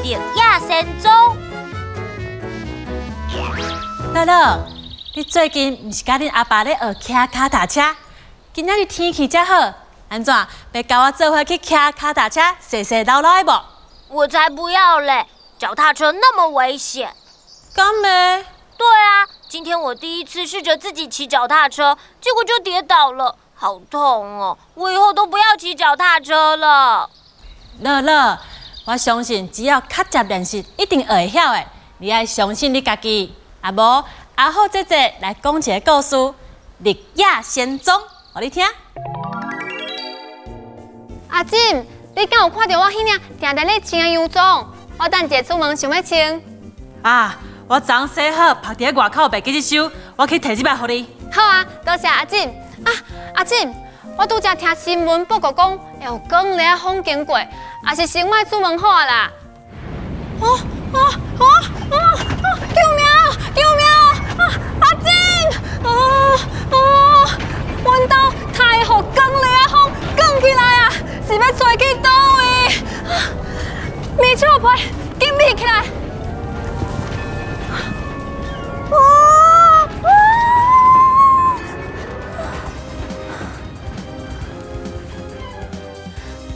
烈亚仙踪。乐乐，你最近唔是甲恁阿爸咧学骑脚踏车？今仔日天气真好，安怎要甲我做伙去骑脚踏车，细细绕绕的无？我才不要嘞！脚踏车那么危险。敢咩？对啊，今天我第一次试着自己骑脚踏车，结果就跌倒了，好痛哦！我以后都不要骑脚踏车了。乐乐，我相信只要较接练习，一定会晓的。你爱相信你家己，啊无阿好姐姐来讲一个故事《烈亚仙踪》，互你听。阿锦，你敢有看到我迄领定定咧穿的洋装？我等下出门想要穿。啊，我昨洗好，拍伫外口，袂记去收，我去摕一摆互你。好啊，多谢阿锦。啊，阿锦，我拄则听新闻报告讲，会有光烈风经过，也是先莫出门好啊啦。救命！救命！阿锦！阮兜太互光烈风卷起来啊，是要吹去倒位？咪笑皮，紧闭起来！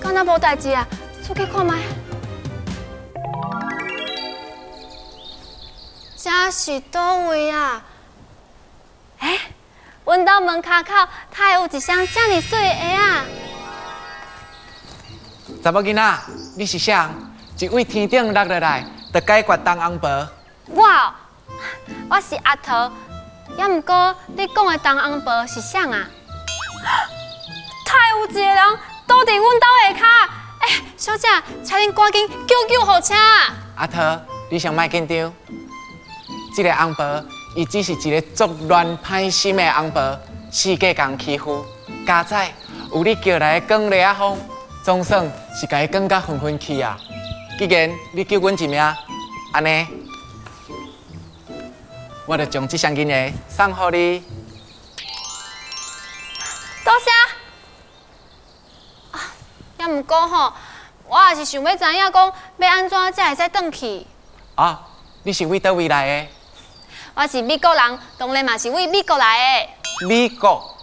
敢若无代志啊，出去看卖。这是倒位啊？阮兜门骹口，太有一双这么水的鞋啊！查某囡仔，你是谁？一位天顶落落来，就解决当红婆。我是阿桃，也毋过你讲的当红婆是谁啊？太有一个人倒伫阮兜下骹，小姐，请恁赶紧叫救护车！阿桃，你先莫紧张。这个红婆，伊只是一个作乱歹心的红婆，世界共欺负。家仔有你叫来的光烈啊风，总算是甲伊讲甲昏昏去啊。既然你救阮一命，安尼，我就将这双银鞋送互你。多谢。也毋过吼，我也是想要知影讲要安怎才会使转去。你是为倒位来的？我是美国人，当然嘛是为美国来的。美国？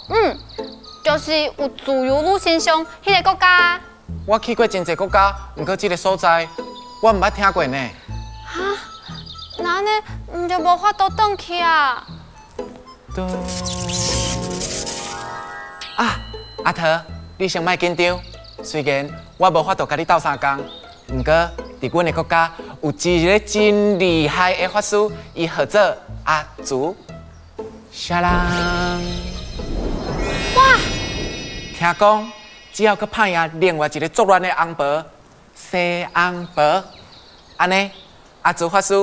就是有自由女神像迄个国家。我去过真侪国家，不过这个所在我毋捌听过呢。那安尼毋就无法度转去啊？阿桃，你先莫紧张。虽然我无法度甲你斗相共，不过伫阮的国家有一个真厉害的法师，伊号做阿祖。啥人？哇！听讲，只要佮拍赢另外一个作乱的红婆，西红婆，安尼阿祖法师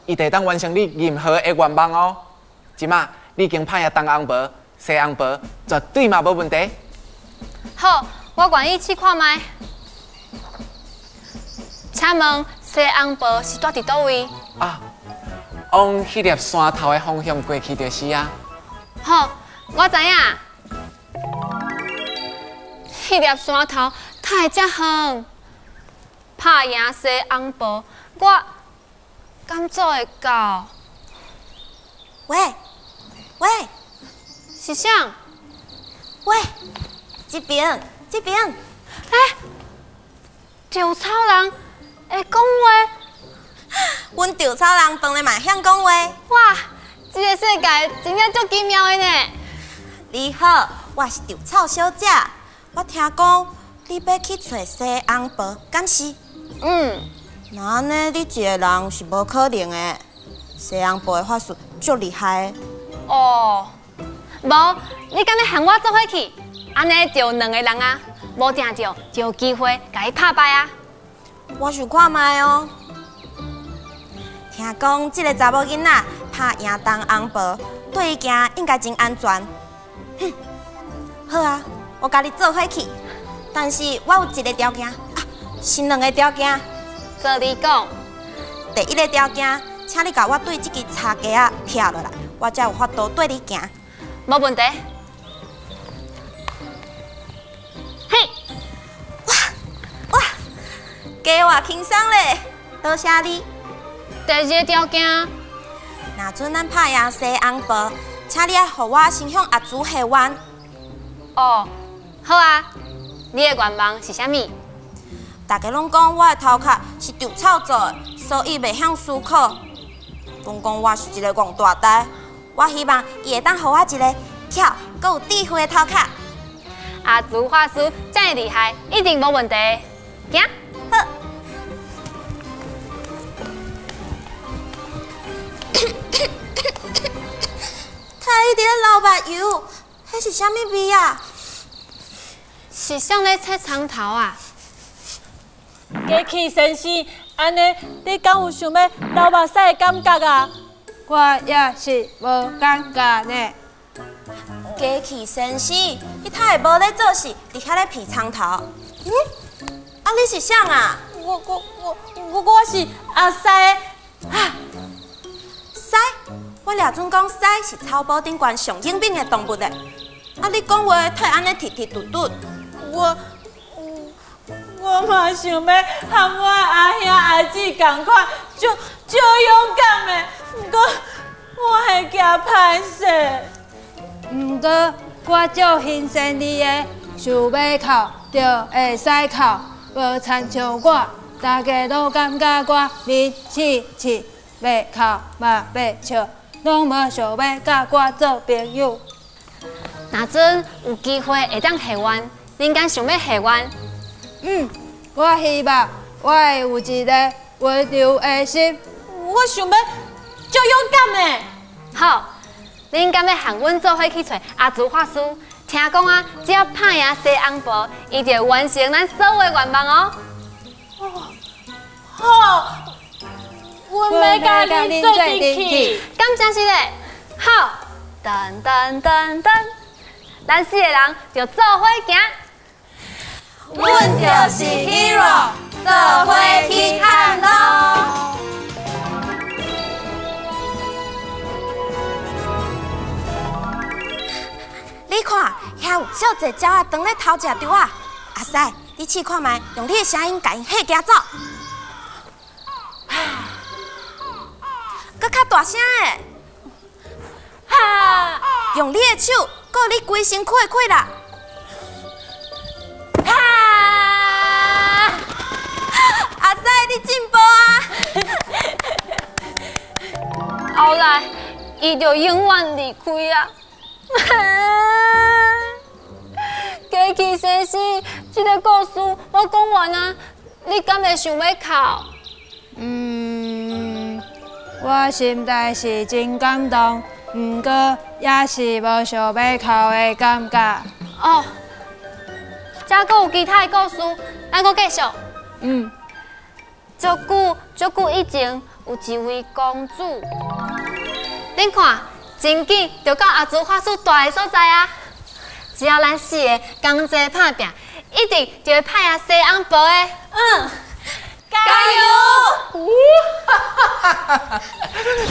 伊会当完成你任何的愿望哦。即马你已经拍赢东红婆、西红婆，绝对嘛无问题。好，我愿意去看卖。请问西红婆是住伫倒位？往迄粒山头的方向过去就是啊。好，我知影。迄粒山头太遮远，拍赢西红婆，我敢做会到？喂，是啥？喂，这边。稻草人会讲话？阮稻草人当然嘛晓讲话。哇，这个世界真正足奇妙的呢！你好，我是稻草小姐。我听讲你要去找西红婆，敢是？那安尼你一个人是无可能的。西红婆的法术足厉害的。无，你敢咧喊我做伙去？安尼就有2个人啊，无定就有机会甲伊拍败啊。我想看卖哦。听讲这个查某囡仔拍赢东红婆，对伊行应该真安全。好啊，我甲你做伙去。但是我有一个条件是2个条件。照你讲，第一个条件，请你甲我对这支茶架啊拆落来，我才有法度对你行。无问题。嘿，哇，加我轻松咧！多谢你。第二个条件，若准咱拍赢西红包，请你爱互我先向阿祖下愿。哦，好啊。你的愿望是啥物？大家拢讲我的头壳是稻草做的，所以袂晓思考。拢讲我是一个戆大呆，我希望伊会当互我一个巧、阁有智慧的头壳。阿祖法师这么厉害，一定无问题。行，好。太一点老目油，迄是啥物味啊？是像咧切葱头啊？过去先生，安尼你敢有想要流目屎的感觉啊？我也是无感觉呢。过去先生，你太会无咧做事，伫遐咧皮葱头。啊，你是啥啊？我是阿西啊！狮，我掠准讲狮是草埔顶悬上英敏的动物嘞。啊，你讲话太安尼直直嘟嘟。我嘛想要和我阿兄阿姊同款，就勇敢的，不过我会惊歹势。毋过我足欣赏你的，想要哭就会使哭，无亲像我，大家都感觉我面刺刺，袂哭嘛袂笑，拢无想要甲我做朋友。若阵有机会会当下愿，恁敢想要下愿？我希望我会有一个温柔的心。我想要足勇敢的。好，恁敢要和阮做伙去找阿祖法师？听讲啊，只要拍赢西红包，伊就会完成咱所有的愿望哦。好，阮要甲你做阵去。敢真是嘞？好，噔噔噔噔，咱四个人就做伙行。阮就是 hero， 做伙去探路。你看，遐有少济鸟仔蹲咧偷食稻啊！阿西，你试看觅，用你的声音甲因吓惊走。搁较大声诶！哈！用你的手，搁你规身开开啦！哈！阿西，你进步啊！后来，伊就永远离开啊！过去先生，这个故事我讲完啊，你敢会想要哭？我心内是真感动，不过也是无想要哭的感觉。哦，再阁有其他的故事，咱阁继续。足久以前，有一位公主，恁看，真紧就到阿祖法师住的所在啊！只要咱四个同齐打拼，一定就会拍赢西红包的。加油！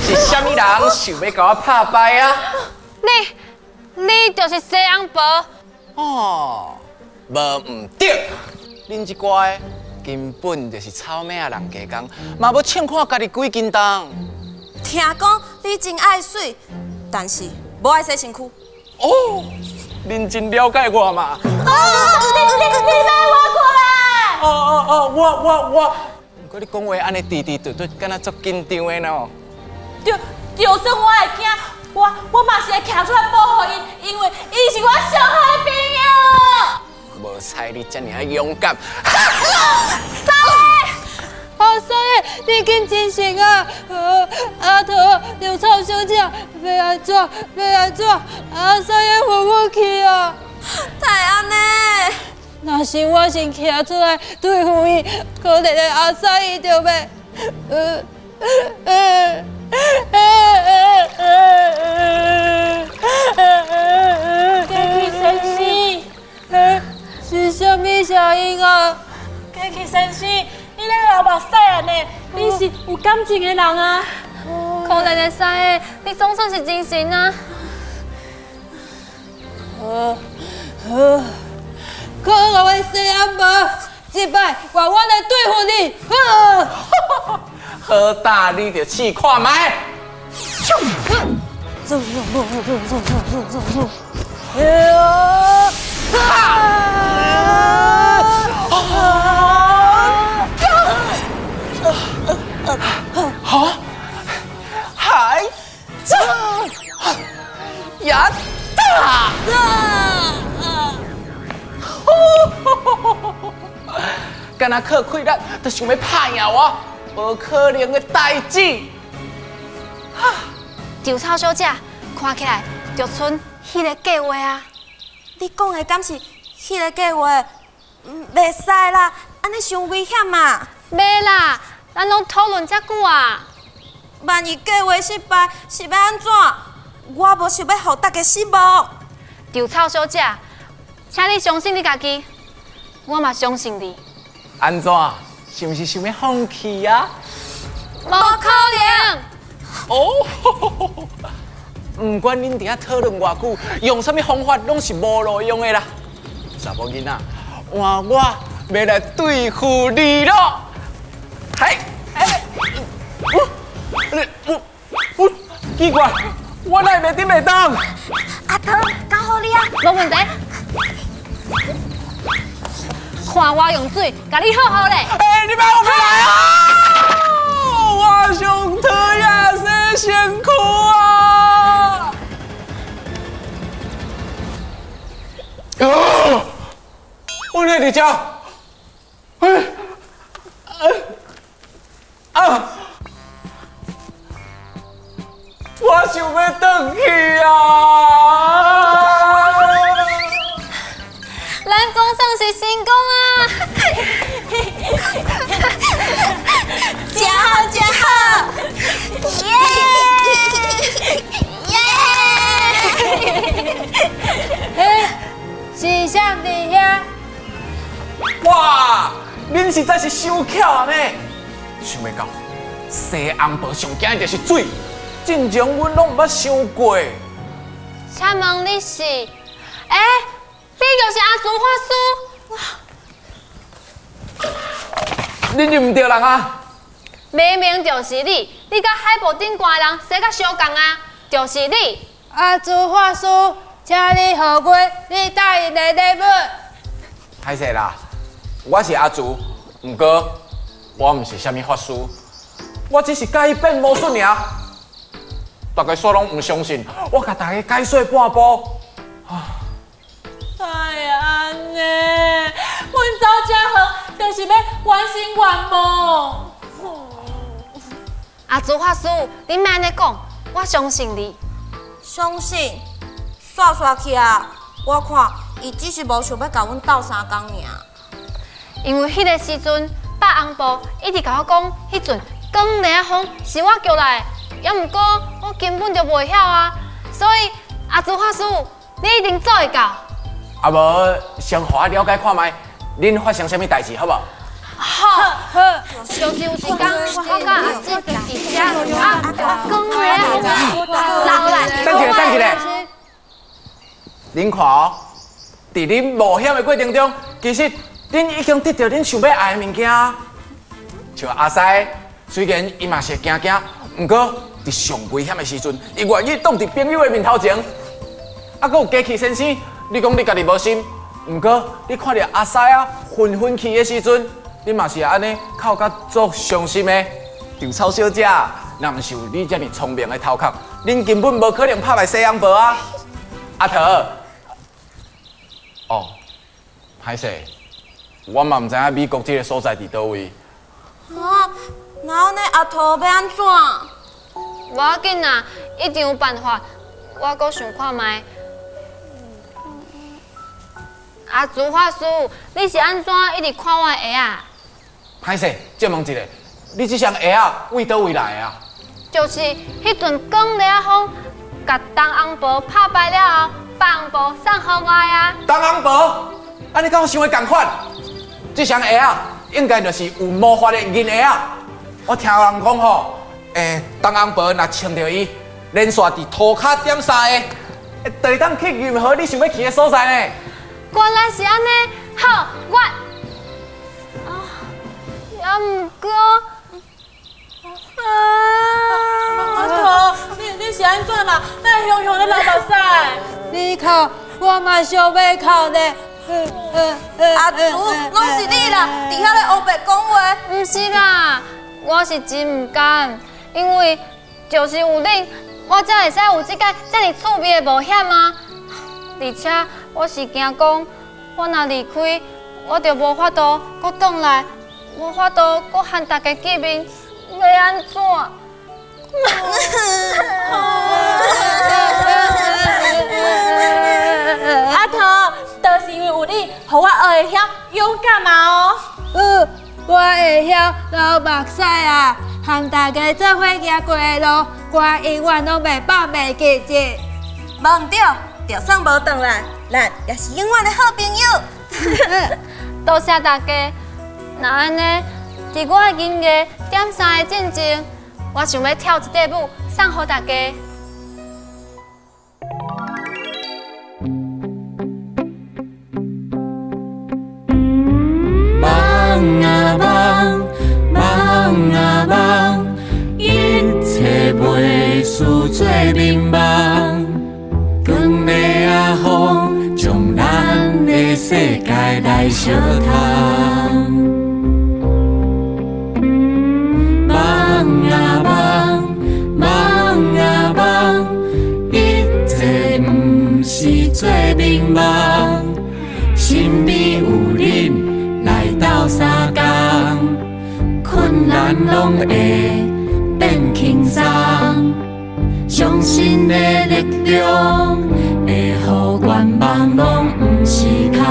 是啥物人想要甲我拍败啊？你就是西红包。哦，无唔对，恁这乖根本就是草蜢人加工，嘛要称看家己几斤重。听讲你真爱水，但是无爱洗身躯。哦，恁真了解我嘛？你带我过来！我。不过你讲话安尼滴滴嘟嘟，敢若足紧张的喏。就算我会惊，我嘛是会徛出来保护伊，因为伊是我上好的朋友。无猜你遮尔啊勇敢。阿西，你紧清醒啊！阿桃，刘草小姐，要安怎？阿西要扶我去啊！太安尼。若是我先徛出来对付伊，可能阿西伊就要。先生，是啥物声音啊？过去先生，你咧流目屎安尼，你是有感情的人啊？可怜的西的，你总算是真神啊！可恶的西红包，这摆换我来对付你！好大，你就试看卖。好，海这呀大，敢若靠开咱，就想要拍赢我，无可能的代志。稻草小姐，看起来就剩迄个计划啊！你讲的敢是迄个计划？袂使啦，安尼伤危险嘛！袂啦，咱拢讨论遮久啊！万一计划失败，是要安怎？我无想要互大家失望。稻草小姐，请你相信你家己，我嘛相信你。安怎？是毋是想要放弃啊？无可能！哦，不管恁伫遐讨论偌久，用啥物方法拢是无路用的啦。查某囡仔，换我要来对付你咯！嘿，奇怪，我哪会袂顶袂当？阿桃，交互你啊！无问题。看我用水，甲你好好咧。你别我来啊！我上讨厌洗身躯啊！我哪伫遮？我想要回去啊！咱总算是成功啊！真好，真好！耶！是谁伫遐？哇，恁实在是伤巧啊呢！想袂到，西红婆上惊的就是水，真正阮拢毋捌想过。请问你是？你就是阿朱法师？恁认唔对人啊？明明就是你，你甲海报顶挂的人生甲相共啊，就是你。阿朱法师，请你互我你答应的礼物。歹势啦，我是阿朱，毋过我毋是啥物法师，我只是改变魔术尔。大家煞拢毋相信，我甲大家解说半步。哎呀，安尼，阮走遮好，就是要完成愿望。阿朱法师，你莫安尼讲，我相信你。相信，煞煞去啊！我看伊只是无想要甲阮斗相共尔。因为迄个时阵，百红婆一直甲我讲，迄阵光雷风是我叫来的，也毋过我根本就袂晓啊。所以阿朱法师，你一定做会到。啊无，先互我了解看卖，恁发生啥物代志，好无？好，就是有一天，我甲阿姊伫遮啊，光雷风老来。等一下，恁看哦，伫恁冒险的过程中，其实恁已经得到恁想要爱的物件。像阿西，虽然伊嘛是会惊，毋过伫上危险的时阵，伊愿意挡伫朋友的面头前。啊，阁有假气先生，你讲你家己无心，毋过你看到阿西啊昏去的时阵，你嘛是安尼哭甲足伤心的。稻草小姐，若毋是有你遮尔聪明的头壳，恁根本无可能拍败西洋婆啊！阿桃，哦，歹势，我嘛毋知影美国这个所在伫倒位。啊，那安尼阿桃要安怎？无要紧啊，一定有办法。我阁想看卖。阿朱法师，你是安怎一直看我的鞋啊？歹势，借问一下，你这双鞋啊，为倒位来的啊？就是迄阵光雷风，甲东红婆拍败了后，北红婆送互我的啊。东红婆，安尼甲我想的同款。这双鞋啊，应该就是有魔法的银鞋啊。我听人讲吼，东红婆若穿着伊，连续伫涂骹点3下，就会当去任何你想要去的所在呢。原来是安尼，好，我也毋过，安怎啦？那熊熊的老大赛，你哭，我嘛想要哭呢。阿祖，拢是你啦！伫遐咧黑白讲话。唔是啦，我是真唔甘，因为就是有恁，我才会使有这个这么趣味的冒险啊！而且我是惊讲，我若离开，我就无法度搁转来，无法度搁和大家见面，要安怎？阿桃，就是因为有你，互我学会晓勇敢嘛哦。我会晓流目屎啊，和大家做伙行过的路，我永远拢袂放袂记着。无唔对，就算无转来，咱也是永远的好朋友。多谢大家。那安尼，伫我的音乐点3的进前，我想要跳一段舞送予大家。梦啊梦，梦啊梦，一切袂输做眠梦。光日啊风，将咱的世界来相通。梦啊梦，梦啊梦，一切不是做眠梦。身边有恁。来斗相共，困难拢会变轻松，相信的力量会予愿望拢不是空。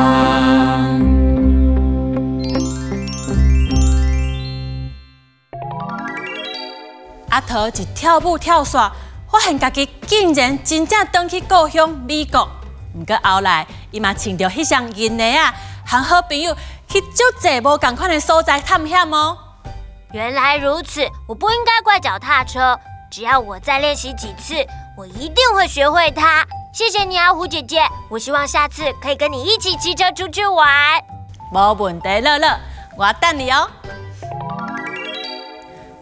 阿桃一跳舞跳煞，发现家己竟然真正转去故乡美国。不过后来，伊嘛穿着迄双银鞋啊，和好朋友。去足济无共款的所在探险哦。原来如此，我不应该怪脚踏车。只要我再练习几次，我一定会学会它。谢谢你啊，胡姐姐。我希望下次可以跟你一起骑车出去玩。无问题，乐乐，我等你哦。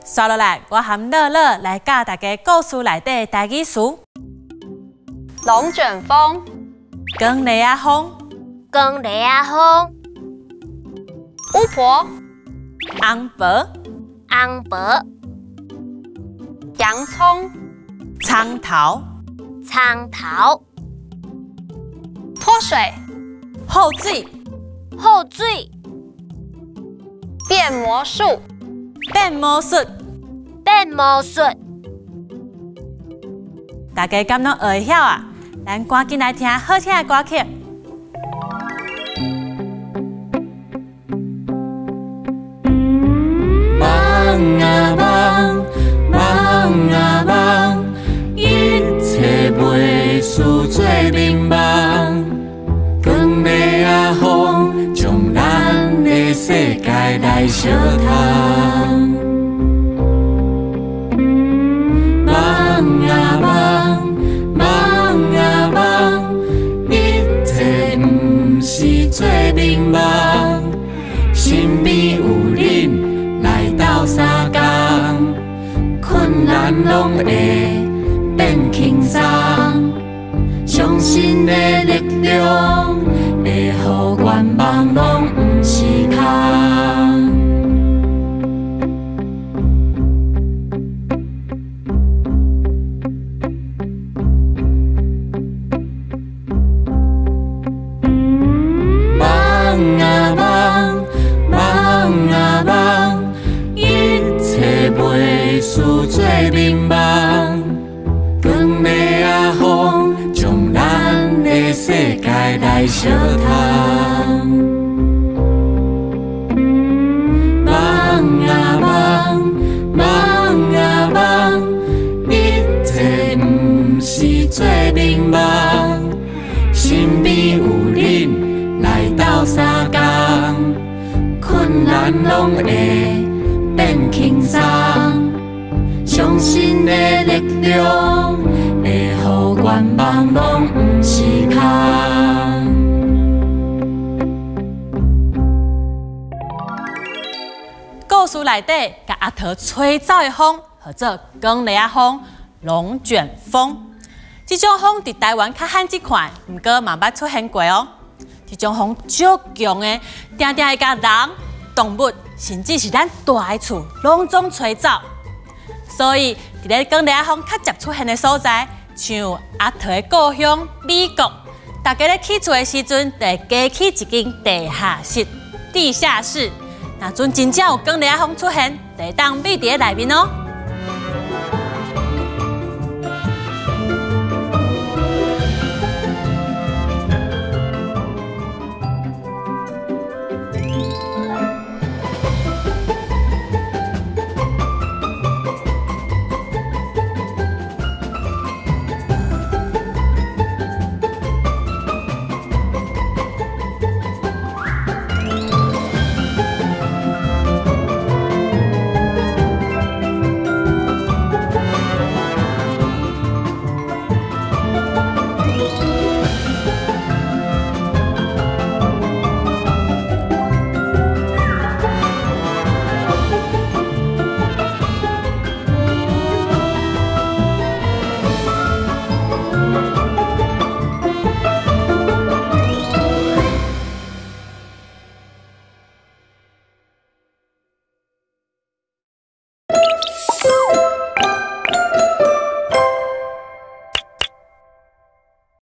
接落来，我和乐乐来教大家故事内底的台语词：龙卷风、光日啊风、光日啊风。巫婆、红婆、红婆、洋葱、苍头、苍头、泼水、后水、后水、变魔术、变魔术、变魔术。大家敢拢学会晓啊？咱赶紧来听好听的歌曲。梦啊梦，梦啊梦，一切袂输做眠梦。光日啊风，将咱的世界来相通。梦啊梦，梦啊梦，一切不是做眠梦。身边有恁。来斗相共，困难拢会变轻松，相信的力量会予愿望拢不是空。梦啊梦，梦啊梦。袂输做眠梦，光日啊风，将咱的世界来相通。梦啊梦，梦啊梦，一切不是做眠梦。身边有恁来斗相共，困难拢会。变轻松，相信的力量会予愿望拢不是空。故事内底，甲阿桃吹走的风，叫做光日啊风；龙卷风。这种风伫台湾较罕见看，毋过嘛捌出现过哦。这种风足强的，定定会甲人、动物，甚至是咱大个厝，拢总吹走。所以，伫咧讲烈风较常出现的所在，像阿桃的故乡美国，大家咧起厝的时阵，就会加起一间地下室。地下室，那阵真正有讲烈风出现，就会当秘伫咧内面哦。